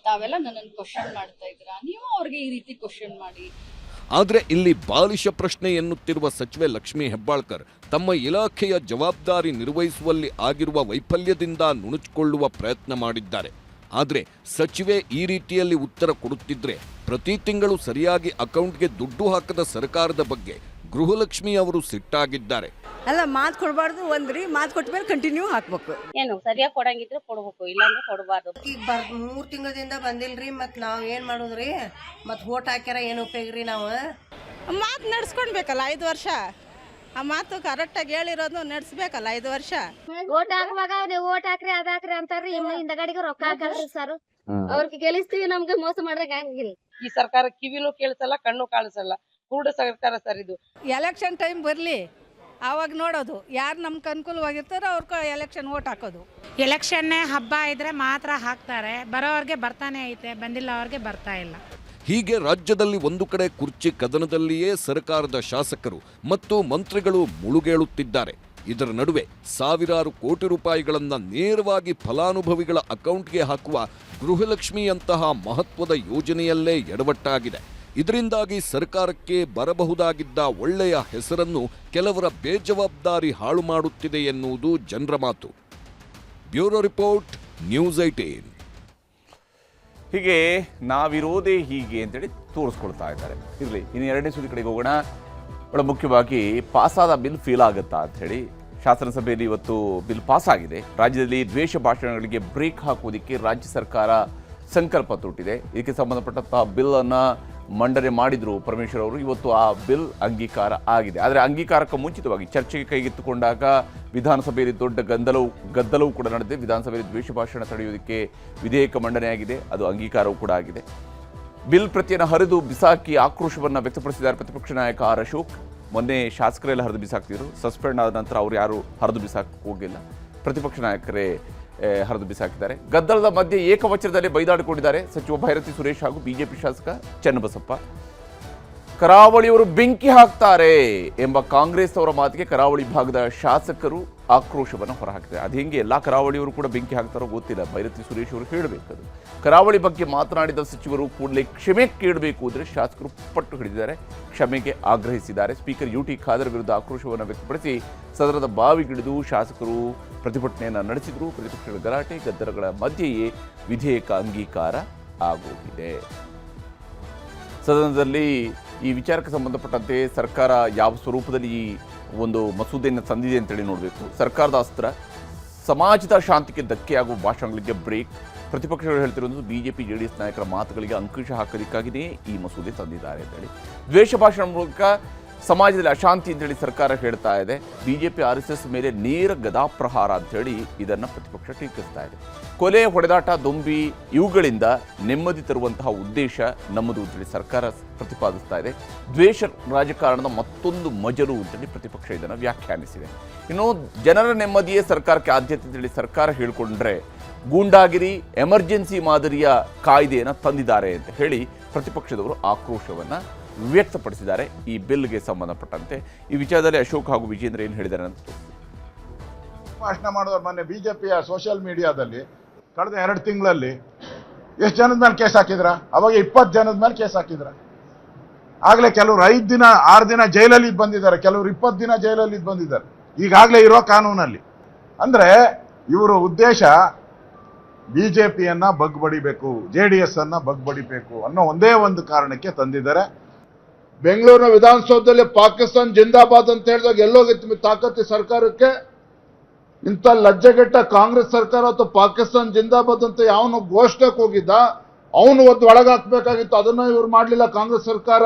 ತಾವೆಲ್ಲ ನನ್ನನ್ನು ಕ್ವಶನ್ ಮಾಡ್ತಾ ಇದ್ದೀರಾ, ನೀವು ಅವ್ರಿಗೆ ಈ ರೀತಿ ಕ್ವಶನ್ ಮಾಡಿ. ಆದರೆ ಇಲ್ಲಿ ಬಾಲಿಶ ಪ್ರಶ್ನೆ ಎನ್ನುತ್ತಿರುವ ಸಚಿವೆ ಲಕ್ಷ್ಮೀ ಹೆಬ್ಬಾಳ್ಕರ್ ತಮ್ಮ ಇಲಾಖೆಯ ಜವಾಬ್ದಾರಿ ನಿರ್ವಹಿಸುವಲ್ಲಿ ಆಗಿರುವ ವೈಫಲ್ಯದಿಂದ ನುಣುಚಿಕೊಳ್ಳುವ ಪ್ರಯತ್ನ ಮಾಡಿದ್ದಾರೆ. ಆದರೆ ಸಚಿವೆ ಈ ರೀತಿಯಲ್ಲಿ ಉತ್ತರ ಕೊಡುತ್ತಿದ್ರೆ ಪ್ರತಿ ತಿಂಗಳು ಸರಿಯಾಗಿ ಅಕೌಂಟ್ಗೆ ದುಡ್ಡು ಹಾಕದ ಸರ್ಕಾರದ ಬಗ್ಗೆ ಗೃಹಲಕ್ಷ್ಮಿ ಅವರು ಸಿಟ್ಟಾಗಿದ್ದಾರೆ. ಅಲ್ಲ, ಮಾತು ಕೊಡಬಾರ್ದು ಒಂದ್ರಿ, ಮಾತು ಕೊಟ್ಟ ಮೇಲೆ ಕಂಟಿನ್ಯೂ ಹಾಕ್ಬೇಕು. ಏನು ಸರಿಯಾಗಿ ಕೊಡಂಗಿದ್ರೆ ಕೊಡ್ಬೇಕು, ಇಲ್ಲಾಂದ್ರೆ ಕೊಡಬಾರ್ದು. ಈಗ 3 ತಿಂಗಳಿಂದ ಬಂದಿಲ್ರಿ, ಮತ್ ನಾವ್ ಏನ್ ಮಾಡುದ್ರಿ? ಮತ್ ಓಟ್ ಹಾಕ್ಯಾರ ಏನ್ ಉಪಯೋಗ್ರಿ? ನಾವು ಮಾತು ನಡ್ಸ್ಕೊಂಡ್ಬೇಕಲ್ಲ 5 ವರ್ಷ. ಆ ಮಾತು ಕರೆಕ್ಟಾಗಿ ಹೇಳಿರೋದು ನಡೆಸ್ಬೇಕಲ್ಲ 5 ವರ್ಷ. ಓಟ್ ಹಾಕುವಾಗ ನೀವು ಓಟ್ ಹಾಕ್ರಿ ಅದಾಕ್ರಿ ಅಂತಾರ್ರಿ, ಹಿಂದಗಡೆಗೆ ರೊಕ್ಕ ಹಾಕಲ್ರಿ ಸರ್. ಅವ್ರಿಗೆ ಗೆಲ್ಲಿಸ್ತೀವಿ, ನಮ್ಗೆ ಮೋಸ ಮಾಡ್ರೆ ಹಂಗಿಲ್ಲ. ಈ ಸರ್ಕಾರ ಕಿವಿನೂ ಕೇಳಿಸಲ್ಲ, ಕಣ್ಣು ಕಾಣಿಸಲ್ಲ, ಕುರುಡ ಸರ್ಕಾರ ಸರ್ ಇದು. ಎಲೆಕ್ಷನ್ ಟೈಮ್ ಬರ್ಲಿ, ಆವಾಗ ನೋಡೋದು ಯಾರು ನಮ್ಗೆ ಅನುಕೂಲವಾಗಿರ್ತಾರೋ ಅವ್ರ ಎಲೆಕ್ಷನ್ ಓಟ್ ಹಾಕೋದು. ಎಲೆಕ್ಷನ್ನೇ ಹಬ್ಬ ಇದ್ರೆ ಮಾತ್ರ ಹಾಕ್ತಾರೆ, ಬರೋವ್ರಿಗೆ ಬರ್ತಾನೆ ಐತೆ, ಬಂದಿಲ್ಲ ಅವ್ರಿಗೆ ಬರ್ತಾ ಇಲ್ಲ. ಹೀಗೆ ರಾಜ್ಯದಲ್ಲಿ ಒಂದು ಕಡೆ ಕುರ್ಚಿ ಕದನದಲ್ಲಿಯೇ ಸರ್ಕಾರದ ಶಾಸಕರು ಮತ್ತು ಮಂತ್ರಿಗಳು ಮುಳುಗೇಳುತ್ತಿದ್ದಾರೆ. ಇದರ ನಡುವೆ ಸಾವಿರಾರು ಕೋಟಿ ರೂಪಾಯಿಗಳನ್ನು ನೇರವಾಗಿ ಫಲಾನುಭವಿಗಳ ಅಕೌಂಟ್ಗೆ ಹಾಕುವ ಗೃಹಲಕ್ಷ್ಮಿಯಂತಹ ಮಹತ್ವದ ಯೋಜನೆಯಲ್ಲೇ ಎಡವಟ್ಟಾಗಿದೆ. ಇದರಿಂದಾಗಿ ಸರ್ಕಾರಕ್ಕೆ ಬರಬಹುದಾಗಿದ್ದ ಒಳ್ಳೆಯ ಹೆಸರನ್ನು ಕೆಲವರ ಬೇಜವಾಬ್ದಾರಿ ಹಾಳು ಮಾಡುತ್ತಿದೆ ಎನ್ನುವುದು ಜನರ ಮಾತು. Bureau report, news 18. ಹೀಗೆ ನಾವಿರೋದೇ ಹೀಗೆ ಅಂತೇಳಿ ತೋರಿಸ್ಕೊಳ್ತಾ ಇದ್ದಾರೆ. ಇರಲಿ, ಇನ್ನು 2ನೇ ಸುದ್ದಿ ಕಡೆಗೆ ಹೋಗೋಣ. ಬಹಳ ಮುಖ್ಯವಾಗಿ ಪಾಸಾದ ಬಿಲ್ ಫೇಲ್ ಆಗುತ್ತಾ ಅಂತ ಹೇಳಿ ಶಾಸನಸಭೆಯಲ್ಲಿ ಇವತ್ತು ಬಿಲ್ ಪಾಸ್ ಆಗಿದೆ. ರಾಜ್ಯದಲ್ಲಿ ದ್ವೇಷ ಭಾಷಣಗಳಿಗೆ ಬ್ರೇಕ್ ಹಾಕುವುದಕ್ಕೆ ರಾಜ್ಯ ಸರ್ಕಾರ ಸಂಕಲ್ಪ ತೊಟ್ಟಿದೆ. ಇದಕ್ಕೆ ಸಂಬಂಧಪಟ್ಟಂತಹ ಬಿಲ್ ಅನ್ನ ಮಂಡನೆ ಮಾಡಿದ್ರು ಪರಮೇಶ್ವರ್ ಅವರು. ಇವತ್ತು ಆ ಬಿಲ್ ಅಂಗೀಕಾರ ಆಗಿದೆ. ಆದರೆ ಅಂಗೀಕಾರಕ್ಕೆ ಮುಂಚಿತವಾಗಿ ಚರ್ಚೆಗೆ ಕೈಗೆತ್ತಿಕೊಂಡಾಗ ವಿಧಾನಸಭೆಯಲ್ಲಿ ದೊಡ್ಡ ಗದ್ದಲವೂ ಕೂಡ ನಡೆದಿದೆ. ವಿಧಾನಸಭೆಯಲ್ಲಿ ದ್ವೇಷ ಭಾಷಣ ತಡೆಯುವುದಕ್ಕೆ ವಿಧೇಯಕ ಮಂಡನೆಯಾಗಿದೆ, ಅದು ಅಂಗೀಕಾರವೂ ಕೂಡ ಆಗಿದೆ. ಬಿಲ್ ಪ್ರತಿಯನ್ನು ಹರಿದು ಬಿಸಾಕಿ ಆಕ್ರೋಶವನ್ನು ವ್ಯಕ್ತಪಡಿಸಿದ್ದಾರೆ ಪ್ರತಿಪಕ್ಷ ನಾಯಕ ಆರ್ ಅಶೋಕ್. ಮೊನ್ನೆ ಶಾಸಕರೆಲ್ಲ ಹರಿದು ಬಿಸಾಕ್ತಿದ್ರು, ಸಸ್ಪೆಂಡ್ ಆದ ನಂತರ ಅವರು ಯಾರು ಹರಿದು ಬಿಸಾಕ ಹೋಗಿಲ್ಲ, ಪ್ರತಿಪಕ್ಷ ನಾಯಕರೇ ಹರಿದು ಬಿಸಾಕಿದ್ದಾರೆ. ಗದ್ದಲದ ಮಧ್ಯೆ ಏಕವಚನದಲ್ಲಿ ಬೈದಾಡಿಕೊಂಡಿದ್ದಾರೆ ಸಚಿವ ಭೈರತಿ ಸುರೇಶ್ ಹಾಗೂ ಬಿಜೆಪಿ ಶಾಸಕ ಚನ್ನಬಸಪ್ಪ. ಕರಾವಳಿಯವರು ಬೆಂಕಿ ಹಾಕ್ತಾರೆ ಎಂಬ ಕಾಂಗ್ರೆಸ್ ಅವರ ಮಾತಿಗೆ ಕರಾವಳಿ ಭಾಗದ ಶಾಸಕರು ಆಕ್ರೋಶವನ್ನು ಹೊರಹಾಕಿದ್ದಾರೆ. ಅದು ಹೆಂಗೆ ಎಲ್ಲ ಕರಾವಳಿಯವರು ಕೂಡ ಬೆಂಕಿ ಹಾಕ್ತಾರೋ ಗೊತ್ತಿಲ್ಲ, ಭೈರತಿ ಸುರೇಶ್ ಅವರು ಹೇಳಬೇಕದು. ಕರಾವಳಿ ಬಗ್ಗೆ ಮಾತನಾಡಿದ ಸಚಿವರು ಕೂಡಲೇ ಕ್ಷಮೆ ಕೇಳಬೇಕು ಅಂದರೆ ಶಾಸಕರು ಪಟ್ಟು ಹಿಡಿದಿದ್ದಾರೆ, ಕ್ಷಮೆಗೆ ಆಗ್ರಹಿಸಿದ್ದಾರೆ. ಸ್ಪೀಕರ್ ಯುಟಿ ಖಾದರ್ ವಿರುದ್ಧ ಆಕ್ರೋಶವನ್ನು ವ್ಯಕ್ತಪಡಿಸಿ ಸದನದ ಬಾವಿಗಿಳಿದು ಶಾಸಕರು ಪ್ರತಿಭಟನೆಯನ್ನು ನಡೆಸಿದರು. ಪ್ರತಿಪಕ್ಷಗಳ ಗಲಾಟೆ ಗದ್ದಲಗಳ ಮಧ್ಯೆಯೇ ವಿಧೇಯಕ ಅಂಗೀಕಾರ ಆಗೋಗಿದೆ. ಸದನದಲ್ಲಿ ಈ ವಿಚಾರಕ್ಕೆ ಸಂಬಂಧಪಟ್ಟಂತೆ ಸರ್ಕಾರ ಯಾವ ಸ್ವರೂಪದಲ್ಲಿ ಈ ಒಂದು ಮಸೂದೆಯನ್ನು ತಂದಿದೆ ಅಂತೇಳಿ ನೋಡಬೇಕು. ಸರ್ಕಾರದ ಅಸ್ತ್ರ ಸಮಾಜದ ಶಾಂತಿಗೆ ಧಕ್ಕೆಯಾಗುವ ಭಾಷಣಗಳಿಗೆ ಬ್ರೇಕ್. ಪ್ರತಿಪಕ್ಷಗಳು ಹೇಳ್ತಿರೋದು ಬಿಜೆಪಿ ಜೆಡಿಎಸ್ ನಾಯಕರ ಮಾತುಗಳಿಗೆ ಅಂಕುಶ ಹಾಕೋದಕ್ಕಾಗಿಯೇ ಈ ಮಸೂದೆ ತಂದಿದ್ದಾರೆ ಅಂತೇಳಿ. ದ್ವೇಷ ಭಾಷಣ ಮೂಲಕ ಸಮಾಜದಲ್ಲಿ ಅಶಾಂತಿ ಅಂತೇಳಿ ಸರ್ಕಾರ ಹೇಳ್ತಾ ಇದೆ. ಬಿಜೆಪಿ RSS ಮೇಲೆ ನೇರ ಗದಾಪ್ರಹಾರ ಅಂತೇಳಿ ಇದನ್ನು ಪ್ರತಿಪಕ್ಷ ಟೀಕಿಸ್ತಾ ಇದೆ. ಕೊಲೆ, ಹೊಡೆದಾಟ, ದೊಂಬಿ ಇವುಗಳಿಂದ ನೆಮ್ಮದಿ ತರುವಂತಹ ಉದ್ದೇಶ ನಮ್ಮದು ಅಂತೇಳಿ ಸರ್ಕಾರ ಪ್ರತಿಪಾದಿಸ್ತಾ ಇದೆ. ದ್ವೇಷ ರಾಜಕಾರಣದ ಮತ್ತೊಂದು ಮಜಲು ಅಂತೇಳಿ ಪ್ರತಿಪಕ್ಷ ಇದನ್ನು ವ್ಯಾಖ್ಯಾನಿಸಿದೆ. ಇನ್ನು ಜನರ ನೆಮ್ಮದಿಯೇ ಸರ್ಕಾರಕ್ಕೆ ಆದ್ಯತೆ ಅಂತೇಳಿ ಸರ್ಕಾರ ಹೇಳಿಕೊಂಡ್ರೆ ಗೂಂಡಾಗಿರಿ, ಎಮರ್ಜೆನ್ಸಿ ಮಾದರಿಯ ಕಾಯ್ದೆಯನ್ನು ತಂದಿದ್ದಾರೆ ಅಂತ ಹೇಳಿ ಪ್ರತಿಪಕ್ಷದವರು ಆಕ್ರೋಶವನ್ನು ವ್ಯಕ್ತಪಡಿಸಿದ್ದಾರೆ ಈ ಬಿಲ್ಗೆ ಸಂಬಂಧಪಟ್ಟಂತೆ. ಈ ವಿಚಾರದಲ್ಲಿ ಅಶೋಕ್ ಹಾಗೂ ವಿಜೇಂದ್ರ ಏನು ಹೇಳಿದ್ದಾರೆ ಅಂತ ಭಾಷಣ ಮಾಡಿದವರು ಮೊನ್ನೆ ಬಿಜೆಪಿಯ ಸೋಷಿಯಲ್ ಮೀಡಿಯಾದಲ್ಲಿ ಕಳೆದ 2 ತಿಂಗಳಲ್ಲಿ ಎಷ್ಟು ಜನದ ಮೇಲೆ ಕೇಸ್ ಹಾಕಿದ್ರ? ಅವಾಗ 20 ಜನದ ಮೇಲೆ ಕೇಸ್ ಹಾಕಿದ್ರ. ಆಗ್ಲೇ ಕೆಲವರು 5 ದಿನ 6 ದಿನ ಜೈಲಲ್ಲಿ ಬಂದಿದ್ದಾರೆ, ಕೆಲವರು 20 ದಿನ ಜೈಲಲ್ಲಿ ಬಂದಿದ್ದಾರೆ ಈಗಾಗಲೇ ಇರೋ ಕಾನೂನಲ್ಲಿ. ಅಂದ್ರೆ ಇವರ ಉದ್ದೇಶ ಬಿಜೆಪಿಯನ್ನ ಬಗ್ಬಡಿಬೇಕು, JDS ಅನ್ನ ಬಗ್ಬಡಿಬೇಕು ಅನ್ನೋ ಒಂದೇ ಒಂದು ಕಾರಣಕ್ಕೆ ತಂದಿದ್ದಾರೆ. ಬೆಂಗಳೂರಿನ ವಿಧಾನಸೌಧದಲ್ಲಿ ಪಾಕಿಸ್ತಾನ್ ಜಿಂದಾಬಾದ್ ಅಂತ ಹೇಳಿದಾಗ ಎಲ್ಲೋಗಿತ್ತು ತಾಕತ್ತಿ ಸರ್ಕಾರಕ್ಕೆ? ಇಂಥ ಲಜ್ಜೆಗೆಟ್ಟ ಕಾಂಗ್ರೆಸ್ ಸರ್ಕಾರ ಅಥವಾ ಪಾಕಿಸ್ತಾನ್ ಜಿಂದಾಬಾದ್ ಅಂತ ಯಾವನು ಘೋಷಣೆಗೆ ಹೋಗಿದ್ದ ಅವನು ಒದ್ದು ಒಳಗಾಕ್ಬೇಕಾಗಿತ್ತು. ಅದನ್ನ ಇವ್ರು ಮಾಡಲಿಲ್ಲ ಕಾಂಗ್ರೆಸ್ ಸರ್ಕಾರ.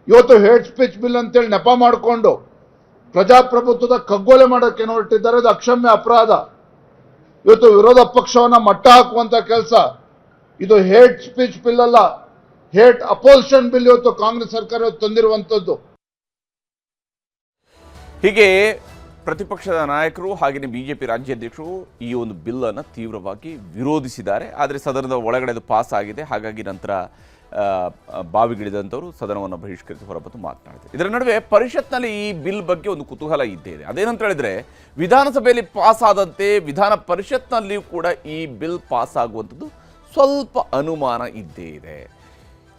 ಇವತ್ತು ಹೇಟ್ ಸ್ಪೀಚ್ ಬಿಲ್ ಅಂತೇಳಿ ನೆಪ ಮಾಡಿಕೊಂಡು ಪ್ರಜಾಪ್ರಭುತ್ವದ ಕಗ್ಗೊಲೆ ಮಾಡೋಕೆ ಹೊರಟಿದ್ದಾರೆ. ಅದು ಅಕ್ಷಮ್ಯ ಅಪರಾಧ. ಇವತ್ತು ವಿರೋಧ ಪಕ್ಷವನ್ನ ಮಟ್ಟ ಹಾಕುವಂತ ಕೆಲಸ ಇದು. ಹೇಟ್ ಸ್ಪೀಚ್ ಬಿಲ್ ಅಲ್ಲ, ಹೇಟ್ ಅಪೋಸಿಷನ್ ಬಿಲ್ ಇವತ್ತು ಕಾಂಗ್ರೆಸ್ ಸರ್ಕಾರ ತಂದಿರುವಂತದ್ದು. ಹೀಗೆ ಪ್ರತಿಪಕ್ಷದ ನಾಯಕರು ಹಾಗೆಯೇ ಬಿಜೆಪಿ ರಾಜ್ಯಾಧ್ಯಕ್ಷರು ಈ ಒಂದು ಬಿಲ್ ಅನ್ನು ತೀವ್ರವಾಗಿ ವಿರೋಧಿಸಿದ್ದಾರೆ. ಆದರೆ ಸದನದ ಒಳಗಡೆ ಅದು ಪಾಸ್ ಆಗಿದೆ. ಹಾಗಾಗಿ ನಂತರ ಬಾವಿಗಿಳಿದಂಥವರು ಸದನವನ್ನು ಬಹಿಷ್ಕರಿಸಿ ಹೊರಬಂದು ಮಾತನಾಡಿದ್ದಾರೆ. ಇದರ ನಡುವೆ ಪರಿಷತ್ನಲ್ಲಿ ಈ ಬಿಲ್ ಬಗ್ಗೆ ಒಂದು ಕುತೂಹಲ ಇದ್ದೇ ಇದೆ. ಅದೇನಂತ ಹೇಳಿದ್ರೆ, ವಿಧಾನಸಭೆಯಲ್ಲಿ ಪಾಸ್ ಆದಂತೆ ವಿಧಾನ ಪರಿಷತ್ನಲ್ಲಿಯೂ ಕೂಡ ಈ ಬಿಲ್ ಪಾಸ್ ಆಗುವಂಥದ್ದು ಸ್ವಲ್ಪ ಅನುಮಾನ ಇದ್ದೇ ಇದೆ.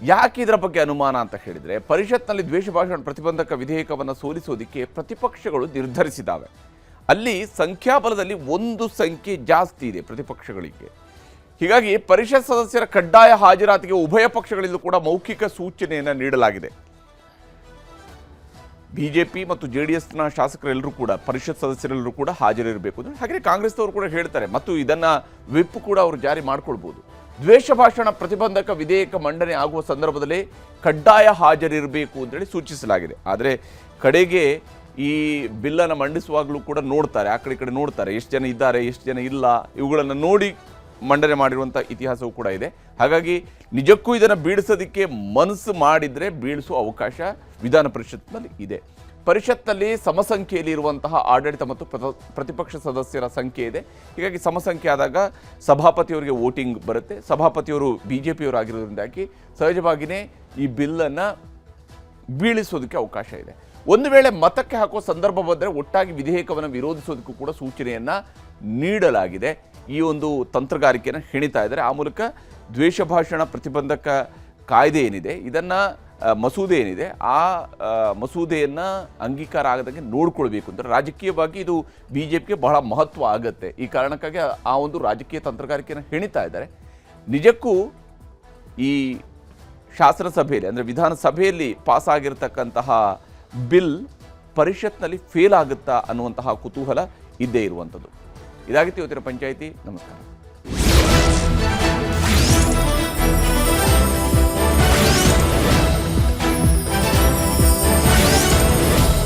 ಯಾಕೆ ಇದರ ಬಗ್ಗೆ ಅನುಮಾನ ಅಂತ ಹೇಳಿದರೆ, ಪರಿಷತ್ನಲ್ಲಿ ದ್ವೇಷ ಭಾಷಣ ಪ್ರತಿಬಂಧಕ ವಿಧೇಯಕವನ್ನು ಸೋಲಿಸೋದಕ್ಕೆ ಪ್ರತಿಪಕ್ಷಗಳು ನಿರ್ಧರಿಸಿದ್ದಾವೆ. ಅಲ್ಲಿ ಸಂಖ್ಯಾಬಲದಲ್ಲಿ ಒಂದು ಸಂಖ್ಯೆ ಜಾಸ್ತಿ ಇದೆ ಪ್ರತಿಪಕ್ಷಗಳಿಗೆ. ಹೀಗಾಗಿ ಪರಿಷತ್ ಸದಸ್ಯರ ಕಡ್ಡಾಯ ಹಾಜರಾತಿಗೆ ಉಭಯ ಪಕ್ಷಗಳಿಂದ ಕೂಡ ಮೌಖಿಕ ಸೂಚನೆಯನ್ನು ನೀಡಲಾಗಿದೆ. ಬಿಜೆಪಿ ಮತ್ತು JDSನ ಶಾಸಕರೆಲ್ಲರೂ ಕೂಡ, ಪರಿಷತ್ ಸದಸ್ಯರೆಲ್ಲರೂ ಕೂಡ ಹಾಜರಿರಬೇಕು ಅಂತ. ಹಾಗೆ ಕಾಂಗ್ರೆಸ್ನವರು ಕೂಡ ಹೇಳ್ತಾರೆ, ಮತ್ತು ಇದನ್ನು ವಿಪ್ ಕೂಡ ಅವರು ಜಾರಿ ಮಾಡ್ಕೊಳ್ಬೋದು. ದ್ವೇಷ ಭಾಷಣ ಪ್ರತಿಬಂಧಕ ವಿಧೇಯಕ ಮಂಡನೆ ಆಗುವ ಸಂದರ್ಭದಲ್ಲಿ ಕಡ್ಡಾಯ ಹಾಜರಿರಬೇಕು ಅಂತೇಳಿ ಸೂಚಿಸಲಾಗಿದೆ. ಆದರೆ ಕಡೆಗೆ ಈ ಬಿಲ್ಲನ್ನು ಮಂಡಿಸುವಾಗಲೂ ಕೂಡ ನೋಡ್ತಾರೆ, ಆ ಕಡೆ ನೋಡ್ತಾರೆ, ಎಷ್ಟು ಜನ ಇದ್ದಾರೆ ಎಷ್ಟು ಜನ ಇಲ್ಲ, ಇವುಗಳನ್ನು ನೋಡಿ ಮಂಡನೆ ಮಾಡಿರುವಂಥ ಇತಿಹಾಸವೂ ಕೂಡ ಇದೆ. ಹಾಗಾಗಿ ನಿಜಕ್ಕೂ ಇದನ್ನು ಬೀಳಿಸೋದಕ್ಕೆ ಮನಸ್ಸು ಮಾಡಿದರೆ ಬೀಳಿಸುವ ಅವಕಾಶ ವಿಧಾನ ಪರಿಷತ್ನಲ್ಲಿ ಇದೆ. ಪರಿಷತ್ನಲ್ಲಿ ಸಮಸಂಖ್ಯೆಯಲ್ಲಿ ಇರುವಂತಹ ಆಡಳಿತ ಮತ್ತು ಪ್ರತಿಪಕ್ಷ ಸದಸ್ಯರ ಸಂಖ್ಯೆ ಇದೆ. ಹೀಗಾಗಿ ಸಮಸಂಖ್ಯೆ ಆದಾಗ ಸಭಾಪತಿಯವರಿಗೆ ವೋಟಿಂಗ್ ಬರುತ್ತೆ. ಸಭಾಪತಿಯವರು ಬಿಜೆಪಿಯವರು ಆಗಿರೋದ್ರಿಂದಾಗಿ ಸಹಜವಾಗಿಯೇ ಈ ಬಿಲ್ಲನ್ನು ಬೀಳಿಸೋದಕ್ಕೆ ಅವಕಾಶ ಇದೆ. ಒಂದು ವೇಳೆ ಮತಕ್ಕೆ ಹಾಕುವ ಸಂದರ್ಭ ಬಂದರೆ ಒಟ್ಟಾಗಿ ವಿಧೇಯಕವನ್ನು ವಿರೋಧಿಸೋದಕ್ಕೂ ಕೂಡ ಸೂಚನೆಯನ್ನು ನೀಡಲಾಗಿದೆ. ಈ ಒಂದು ತಂತ್ರಗಾರಿಕೆಯನ್ನು ಹೆಣಿತಾ ಇದ್ದಾರೆ. ಆ ಮೂಲಕ ದ್ವೇಷ ಭಾಷಣ ಪ್ರತಿಬಂಧಕ ಕಾಯ್ದೆ ಏನಿದೆ, ಇದನ್ನು ಮಸೂದೆ ಏನಿದೆ, ಆ ಮಸೂದೆಯನ್ನು ಅಂಗೀಕಾರ ಆಗದಂಗೆ ನೋಡ್ಕೊಳ್ಬೇಕು ಅಂತ ರಾಜಕೀಯವಾಗಿ ಇದು ಬಿಜೆಪಿಗೆ ಬಹಳ ಮಹತ್ವ ಆಗುತ್ತೆ. ಈ ಕಾರಣಕ್ಕಾಗಿ ಆ ಒಂದು ರಾಜಕೀಯ ತಂತ್ರಗಾರಿಕೆಯನ್ನು ಹೆಣಿತಾ ಇದ್ದಾರೆ. ನಿಜಕ್ಕೂ ಈ ಶಾಸನಸಭೆಯಲ್ಲಿ ಅಂದರೆ ವಿಧಾನಸಭೆಯಲ್ಲಿ ಪಾಸ್ ಆಗಿರತಕ್ಕಂತಹ ಬಿಲ್ ಪರಿಷತ್ನಲ್ಲಿ ಫೇಲ್ ಆಗುತ್ತಾ ಅನ್ನುವಂತಹ ಕುತೂಹಲ ಇದ್ದೇ ಇರುವಂಥದ್ದು. ಇದಾಗಿತ್ತು ಇವತ್ತಿನ ಪಂಚಾಯಿತಿ. ನಮಸ್ಕಾರ.